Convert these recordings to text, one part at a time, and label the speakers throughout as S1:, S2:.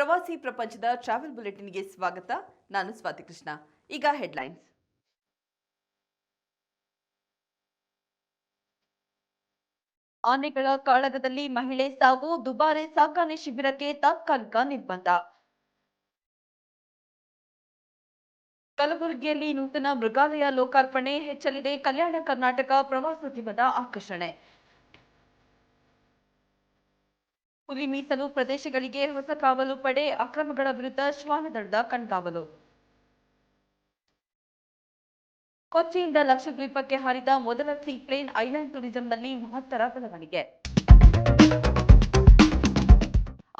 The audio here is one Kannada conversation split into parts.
S1: ಪ್ರವಾಸಿ ಪ್ರಪಂಚದ ಟ್ರಾವೆಲ್ ಬುಲೆಟಿನ್ಗೆ ಸ್ವಾಗತ. ನಾನು ಸ್ವಾತಿ ಕೃಷ್ಣ. ಈಗ ಹೆಡ್ಲೈನ್ಸ್. ಆನೆಗಳ ಕಾಳಗದಲ್ಲಿ ಮಹಿಳೆ ಸಾವು, ದುಬಾರೆ ಸಾಕಾಣೆ ಶಿಬಿರಕ್ಕೆ ತಾತ್ಕಾಲಿಕ ನಿರ್ಬಂಧ. ಕಲಬುರಗಿಯಲ್ಲಿ ನೂತನ ಮೃಗಾಲಯ ಲೋಕಾರ್ಪಣೆ, ಹೆಚ್ಚಲಿದೆ ಕಲ್ಯಾಣ ಕರ್ನಾಟಕ ಪ್ರವಾಸೋದ್ಯಮದ ಆಕರ್ಷಣೆ. ಹುಲಿ ಮೀಸಲು ಪ್ರದೇಶಗಳಿಗೆ ಹೊಸ ಕಾವಲು ಪಡೆ, ಅಕ್ರಮಗಳ ವಿರುದ್ಧ ಶ್ವಾನದಳದ ಕಣ್ಗಾವಲು. ಕೊಚ್ಚಿಯಿಂದ ಲಕ್ಷದ್ವೀಪಕ್ಕೆ ಹಾರಿದ ಮೊದಲ ಸೀಪ್ಲೇನ್, ಐಲ್ಯಾಂಡ್ ಟೂರಿಸಂನಲ್ಲಿ ಮಹತ್ತರ ಬೆಳವಣಿಗೆ.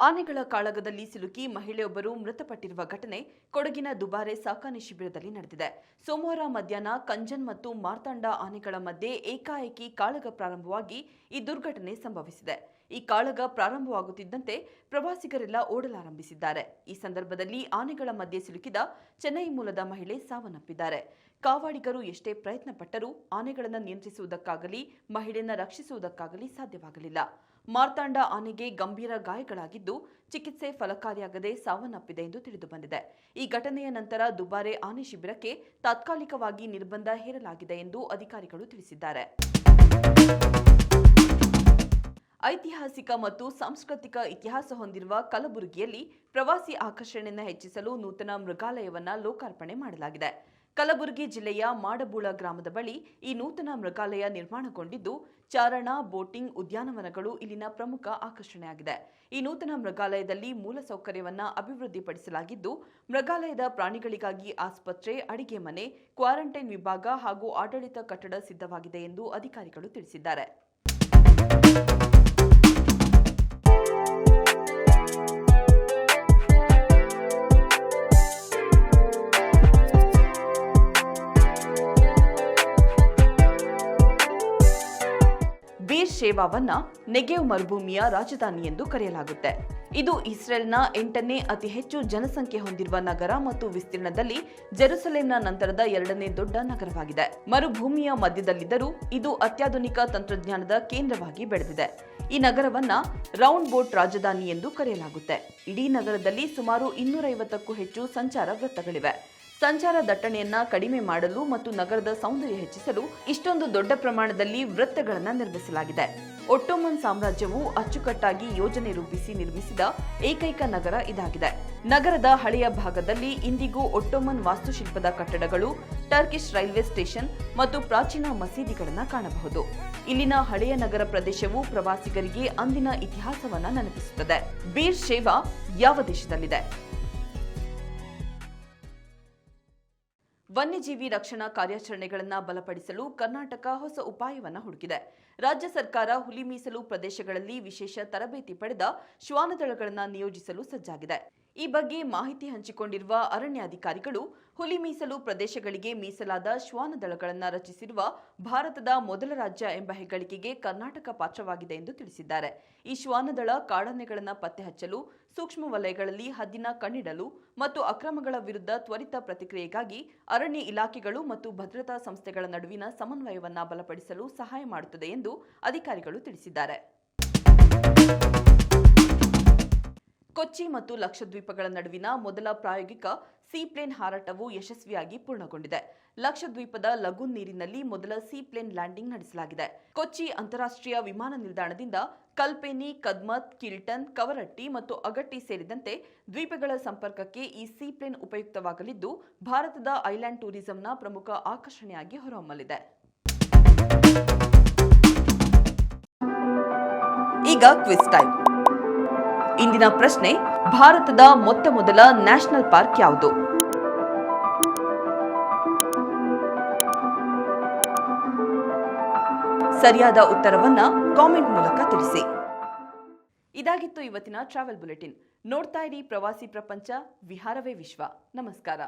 S1: ಆನೆಗಳ ಕಾಳಗದಲ್ಲಿ ಸಿಲುಕಿ ಮಹಿಳೆಯೊಬ್ಬರು ಮೃತಪಟ್ಟಿರುವ ಘಟನೆ ಕೊಡಗಿನ ದುಬಾರೆ ಸಾಕಾಣೆ ಶಿಬಿರದಲ್ಲಿ ನಡೆದಿದೆ. ಸೋಮವಾರ ಮಧ್ಯಾಹ್ನ ಕಂಜನ್ ಮತ್ತು ಮಾರ್ತಾಂಡ ಆನೆಗಳ ಮಧ್ಯೆ ಏಕಾಏಕಿ ಕಾಳಗ ಪ್ರಾರಂಭವಾಗಿ ಈ ದುರ್ಘಟನೆ ಸಂಭವಿಸಿದೆ. ಈ ಕಾಳಗ ಪ್ರಾರಂಭವಾಗುತ್ತಿದ್ದಂತೆ ಪ್ರವಾಸಿಗರೆಲ್ಲ ಓಡಲಾರಂಭಿಸಿದ್ದಾರೆ. ಈ ಸಂದರ್ಭದಲ್ಲಿ ಆನೆಗಳ ಮಧ್ಯೆ ಸಿಲುಕಿದ ಚೆನ್ನೈ ಮೂಲದ ಮಹಿಳೆ ಸಾವನ್ನಪ್ಪಿದ್ದಾರೆ. ಕಾವಾಡಿಗರು ಎಷ್ಟೇ ಪ್ರಯತ್ನ ಪಟ್ಟರೂ ಆನೆಗಳನ್ನು ನಿಯಂತ್ರಿಸುವುದಕ್ಕಾಗಲಿ ಮಹಿಳೆಯನ್ನು ರಕ್ಷಿಸುವುದಕ್ಕಾಗಲಿ ಸಾಧ್ಯವಾಗಲಿಲ್ಲ. ಮಾರ್ತಾಂಡ ಆನೆಗೆ ಗಂಭೀರ ಗಾಯಗಳಾಗಿದ್ದು ಚಿಕಿತ್ಸೆ ಫಲಕಾರಿಯಾಗದೆ ಸಾವನ್ನಪ್ಪಿದೆ ಎಂದು ತಿಳಿದುಬಂದಿದೆ. ಈ ಘಟನೆಯ ನಂತರ ದುಬಾರೆ ಆನೆ ಶಿಬಿರಕ್ಕೆ ತಾತ್ಕಾಲಿಕವಾಗಿ ನಿರ್ಬಂಧ ಹೇರಲಾಗಿದೆ ಎಂದು ಅಧಿಕಾರಿಗಳು ತಿಳಿಸಿದ್ದಾರೆ. ಐತಿಹಾಸಿಕ ಮತ್ತು ಸಾಂಸ್ಕೃತಿಕ ಇತಿಹಾಸ ಹೊಂದಿರುವ ಕಲಬುರಗಿಯಲ್ಲಿ ಪ್ರವಾಸಿ ಆಕರ್ಷಣೆಯನ್ನು ಹೆಚ್ಚಿಸಲು ನೂತನ ಮೃಗಾಲಯವನ್ನು ಲೋಕಾರ್ಪಣೆ ಮಾಡಲಾಗಿದೆ. ಕಲಬುರಗಿ ಜಿಲ್ಲೆಯ ಮಾಡಬೂಳ ಗ್ರಾಮದ ಬಳಿ ಈ ನೂತನ ಮೃಗಾಲಯ ನಿರ್ಮಾಣಗೊಂಡಿದ್ದು ಚಾರಣ, ಬೋಟಿಂಗ್, ಉದ್ಯಾನವನಗಳು ಇಲ್ಲಿನ ಪ್ರಮುಖ ಆಕರ್ಷಣೆಯಾಗಿದೆ. ಈ ನೂತನ ಮೃಗಾಲಯದಲ್ಲಿ ಮೂಲಸೌಕರ್ಯವನ್ನು ಅಭಿವೃದ್ಧಿಪಡಿಸಲಾಗಿದ್ದು ಮೃಗಾಲಯದ ಪ್ರಾಣಿಗಳಿಗಾಗಿ ಆಸ್ಪತ್ರೆ, ಅಡಿಗೆ ಮನೆ, ಕ್ವಾರಂಟೈನ್ ವಿಭಾಗ ಹಾಗೂ ಆಡಳಿತ ಕಟ್ಟಡ ಸಿದ್ಧವಾಗಿದೆ ಎಂದು ಅಧಿಕಾರಿಗಳು ತಿಳಿಸಿದ್ದಾರೆ. ಬೀರ್ ಶೇವಾವನ್ನ ನೆಗೆವ್ ಮರುಭೂಮಿಯ ರಾಜಧಾನಿ ಎಂದು ಕರೆಯಲಾಗುತ್ತೆ. ಇದು ಇಸ್ರೇಲ್ನ 8ನೇ ಅತಿ ಹೆಚ್ಚು ಜನಸಂಖ್ಯೆ ಹೊಂದಿರುವ ನಗರ ಮತ್ತು ವಿಸ್ತೀರ್ಣದಲ್ಲಿ ಜೆರುಸಲೇಂನ ನಂತರದ 2ನೇ ದೊಡ್ಡ ನಗರವಾಗಿದೆ. ಮರುಭೂಮಿಯ ಮಧ್ಯದಲ್ಲಿದ್ದರೂ ಇದು ಅತ್ಯಾಧುನಿಕ ತಂತ್ರಜ್ಞಾನದ ಕೇಂದ್ರವಾಗಿ ಬೆಳೆದಿದೆ. ಈ ನಗರವನ್ನ ರೌಂಡ್ ಬೋಟ್ ರಾಜಧಾನಿ ಎಂದು ಕರೆಯಲಾಗುತ್ತೆ. ಇಡೀ ನಗರದಲ್ಲಿ ಸುಮಾರು 250ಕ್ಕೂ ಹೆಚ್ಚು ಸಂಚಾರ ವೃತ್ತಗಳಿವೆ. ಸಂಚಾರ ದಟ್ಟಣೆಯನ್ನ ಕಡಿಮೆ ಮಾಡಲು ಮತ್ತು ನಗರದ ಸೌಂದರ್ಯ ಹೆಚ್ಚಿಸಲು ಇಷ್ಟೊಂದು ದೊಡ್ಡ ಪ್ರಮಾಣದಲ್ಲಿ ವೃತ್ತಗಳನ್ನು ನಿರ್ಮಿಸಲಾಗಿದೆ. ಒಟ್ಟೋಮನ್ ಸಾಮ್ರಾಜ್ಯವು ಅಚ್ಚುಕಟ್ಟಾಗಿ ಯೋಜನೆ ರೂಪಿಸಿ ನಿರ್ಮಿಸಿದ ಏಕೈಕ ನಗರ ಇದಾಗಿದೆ. ನಗರದ ಹಳೆಯ ಭಾಗದಲ್ಲಿ ಇಂದಿಗೂ ಒಟ್ಟೋಮನ್ ವಾಸ್ತುಶಿಲ್ಪದ ಕಟ್ಟಡಗಳು, ಟರ್ಕಿಶ್ ರೈಲ್ವೆ ಸ್ಟೇಷನ್ ಮತ್ತು ಪ್ರಾಚೀನ ಮಸೀದಿಗಳನ್ನು ಕಾಣಬಹುದು. ಇಲ್ಲಿನ ಹಳೆಯ ನಗರ ಪ್ರದೇಶವು ಪ್ರವಾಸಿಗರಿಗೆ ಅಂದಿನ ಇತಿಹಾಸವನ್ನ ನೆನಪಿಸುತ್ತದೆ. ಬೀರ್ ಶೇವಾ ಯಾವ ದೇಶದಲ್ಲಿದೆ? ವನ್ಯಜೀವಿ ರಕ್ಷಣಾ ಕಾರ್ಯಾಚರಣೆಗಳನ್ನು ಬಲಪಡಿಸಲು ಕರ್ನಾಟಕ ಹೊಸ ಉಪಾಯವನ್ನು ಹುಡುಕಿದೆ. ರಾಜ್ಯ ಸರ್ಕಾರ ಹುಲಿ ಮೀಸಲು ಪ್ರದೇಶಗಳಲ್ಲಿ ವಿಶೇಷ ತರಬೇತಿ ಪಡೆದ ಶ್ವಾನದಳಗಳನ್ನು ನಿಯೋಜಿಸಲು ಸಜ್ಜಾಗಿದೆ. ಈ ಬಗ್ಗೆ ಮಾಹಿತಿ ಹಂಚಿಕೊಂಡಿರುವ ಅರಣ್ಯಾಧಿಕಾರಿಗಳು ಹುಲಿ ಮೀಸಲು ಪ್ರದೇಶಗಳಿಗೆ ಮೀಸಲಾದ ಶ್ವಾನದಳಗಳನ್ನು ರಚಿಸಿರುವ ಭಾರತದ ಮೊದಲ ರಾಜ್ಯ ಎಂಬ ಹೆಗ್ಗಳಿಕೆಗೆ ಕರ್ನಾಟಕ ಪಾತ್ರವಾಗಿದೆ ಎಂದು ತಿಳಿಸಿದ್ದಾರೆ. ಈ ಶ್ವಾನದಳ ಕಾಡಾನೆಗಳನ್ನು ಪತ್ತೆ ಹಚ್ಚಲು, ಸೂಕ್ಷ್ಮ ವಲಯಗಳಲ್ಲಿ ಹದ್ದಿನ ಕಣ್ಣಿಡಲು ಮತ್ತು ಅಕ್ರಮಗಳ ವಿರುದ್ಧ ತ್ವರಿತ ಪ್ರತಿಕ್ರಿಯೆಗಾಗಿ ಅರಣ್ಯ ಇಲಾಖೆಗಳು ಮತ್ತು ಭದ್ರತಾ ಸಂಸ್ಥೆಗಳ ನಡುವಿನ ಸಮನ್ವಯವನ್ನು ಬಲಪಡಿಸಲು ಸಹಾಯ ಮಾಡುತ್ತದೆ ಎಂದು ಅಧಿಕಾರಿಗಳು ತಿಳಿಸಿದ್ದಾರೆ. ಕೊಚ್ಚಿ ಮತ್ತು ಲಕ್ಷದ್ವೀಪಗಳ ನಡುವಿನ ಮೊದಲ ಪ್ರಾಯೋಗಿಕ ಸೀಪ್ಲೇನ್ ಹಾರಾಟವು ಯಶಸ್ವಿಯಾಗಿ ಪೂರ್ಣಗೊಂಡಿದೆ. ಲಕ್ಷದ್ವೀಪದ ಲಗೂನ್ ನೀರಿನಲ್ಲಿ ಮೊದಲ ಸೀಪ್ಲೇನ್ ಲ್ಯಾಂಡಿಂಗ್ ನಡೆಸಲಾಗಿದೆ. ಕೊಚ್ಚಿ ಅಂತಾರಾಷ್ಟ್ರೀಯ ವಿಮಾನ ನಿಲ್ದಾಣದಿಂದ ಕಲ್ಪೇನಿ, ಕದ್ಮತ್, ಕಿಲ್ಟನ್, ಕವರಟ್ಟಿ ಮತ್ತು ಅಗಟ್ಟಿ ಸೇರಿದಂತೆ ದ್ವೀಪಗಳ ಸಂಪರ್ಕಕ್ಕೆ ಈ ಸೀಪ್ಲೇನ್ ಉಪಯುಕ್ತವಾಗಲಿದ್ದು ಭಾರತದ ಐಲ್ಯಾಂಡ್ ಟೂರಿಸಂನ ಪ್ರಮುಖ ಆಕರ್ಷಣೆಯಾಗಿ ಹೊರಹೊಮ್ಮಲಿದೆ. ಈಗ ಕ್ವಿಜ್ ಟೈಮ್. ಇಂದಿನ ಪ್ರಶ್ನೆ: ಭಾರತದ ಮೊದಲ ನ್ಯಾಷನಲ್ ಪಾರ್ಕ್ ಯಾವುದು? ಸರಿಯಾದ ಉತ್ತರವನ್ನ ಕಾಮೆಂಟ್ ಮೂಲಕ ತಿಳಿಸಿ. ಇದಾಗಿತ್ತು ಇವತ್ತಿನ ಟ್ರಾವೆಲ್ ಬುಲೆಟಿನ್. ನೋಡ್ತಾ ಇರಿ ಪ್ರವಾಸಿ ಪ್ರಪಂಚ, ವಿಹಾರವೇ ವಿಶ್ವ. ನಮಸ್ಕಾರ.